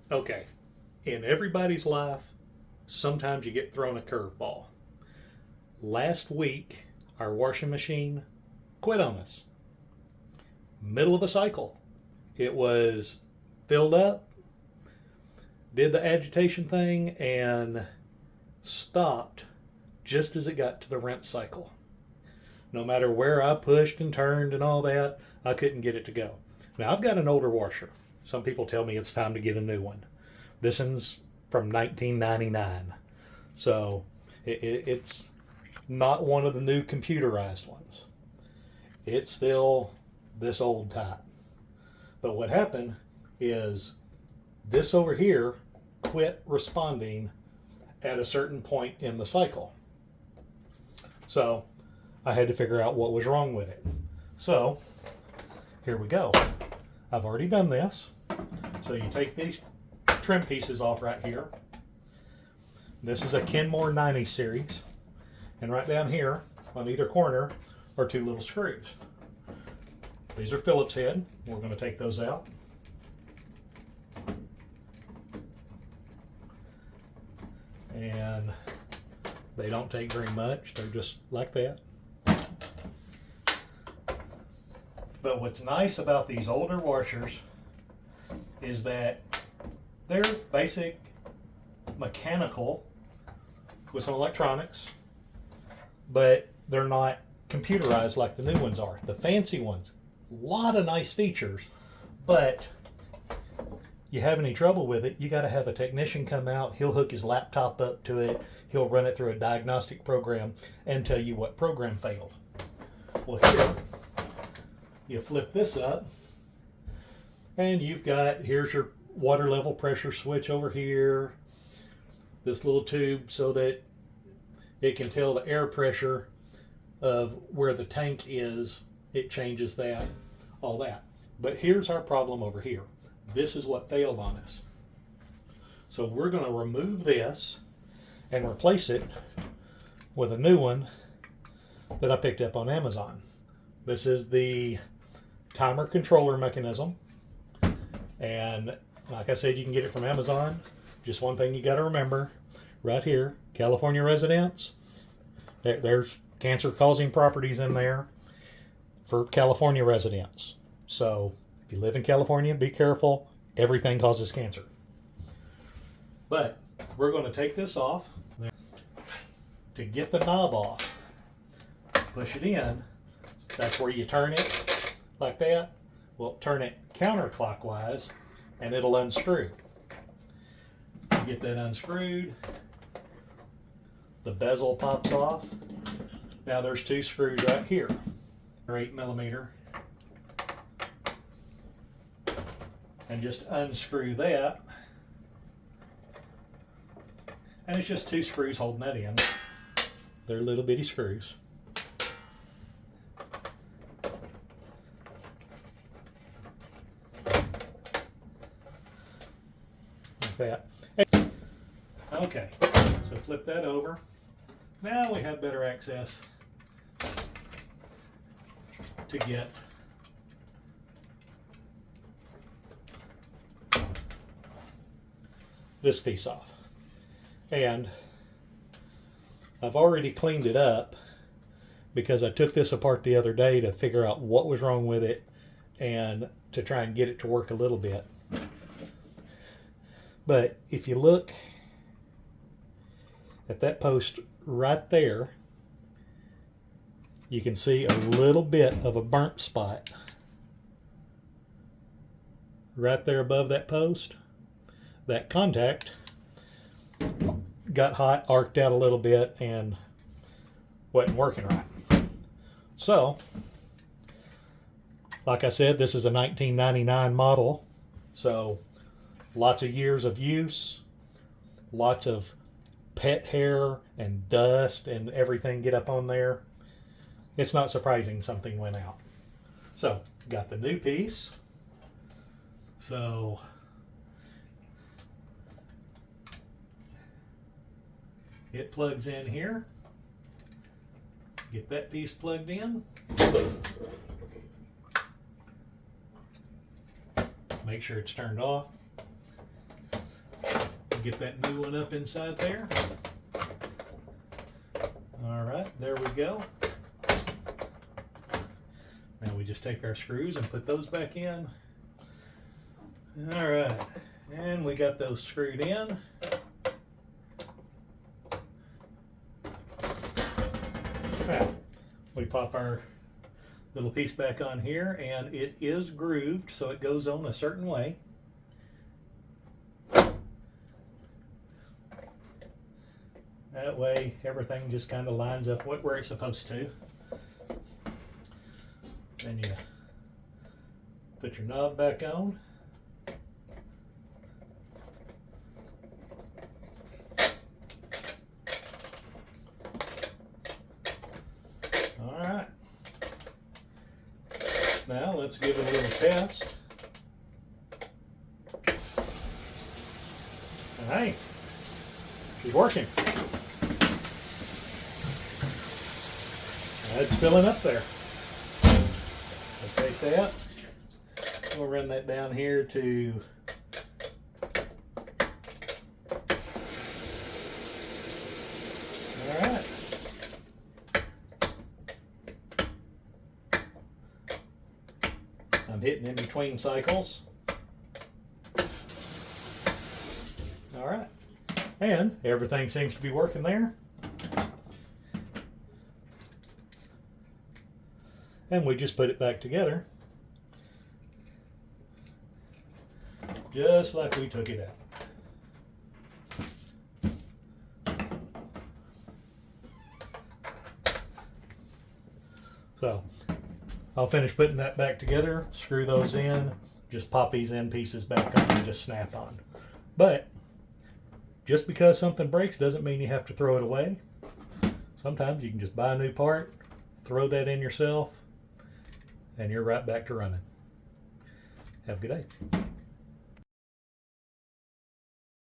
Okay, in everybody's life, sometimes you get thrown a curveball. Last week, our washing machine quit on us. Middle of a cycle. It was filled up, did the agitation thing, and stopped just as it got to the rinse cycle. No matter where I pushed and turned and all that, I couldn't get it to go. Now, I've got an older washer. Some people tell me it's time to get a new one. This one's from 1999. So it's not one of the new computerized ones. It's still this old type. But what happened is this over here quit responding at a certain point in the cycle. So I had to figure out what was wrong with it. So here we go. I've already done this. So you take these trim pieces off right here. This is a Kenmore Series. And right down here on either corner are two little screws. These are Phillips head. We're going to take those out. And they don't take very much. They're just like that. But what's nice about these older washers is that they're basic mechanical with some electronics, but they're not computerized like the new ones are. The fancy ones, a lot of nice features, but you have any trouble with it, you got to have a technician come out. He'll hook his laptop up to it. He'll run it through a diagnostic program and tell you what program failed. Well, here, you flip this up, and you've got, here's your water level pressure switch over here. This little tube so that it can tell the air pressure of where the tank is. It changes that, all that. But here's our problem over here. This is what failed on us. So we're going to remove this and replace it with a new one that I picked up on Amazon. This is the timer controller mechanism. And like I said, you can get it from Amazon. Just one thing you got to remember, right here, California residents, there's cancer causing properties in there for California residents. So if you live in California, be careful. Everything causes cancer. But we're going to take this off. To get the knob off, push it in. That's where you turn it like that. Well, turn it counterclockwise and it'll unscrew. You get that unscrewed. The bezel pops off. Now there's two screws right here. They're 8mm. And just unscrew that. And it's just two screws holding that in. They're little bitty screws. Like that. Okay, so flip that over. Now we have better access to get this piece off. And I've already cleaned it up because I took this apart the other day to figure out what was wrong with it and to try and get it to work a little bit. But if you look at that post right there, you can see a little bit of a burnt spot right there above that post. That contact got hot, arced out a little bit, and wasn't working right. So, like I said, this is a 1999 model, so lots of years of use, lots of pet hair and dust and everything get up on there. It's not surprising something went out. So, got the new piece. So, it plugs in here. Get that piece plugged in. Make sure it's turned off. get that new one up inside there. All right, there we go. Now we just take our screws and put those back in. All right, and we got those screwed in. Now, we pop our little piece back on here, and it is grooved, so it goes on a certain way. That way everything just kind of lines up where it's supposed to. Then you put your knob back on. All right. Now let's give it a little test. And hey, she's working. It's filling up there. We'll take that. We'll run that down here to all right. I'm hitting in between cycles. All right. And everything seems to be working there. And we just put it back together just like we took it out. So I'll finish putting that back together, screw those in, just pop these end pieces back on and just snap on. But just because something breaks doesn't mean you have to throw it away. Sometimes you can just buy a new part, throw that in yourself, and you're right back to running. Have a good day.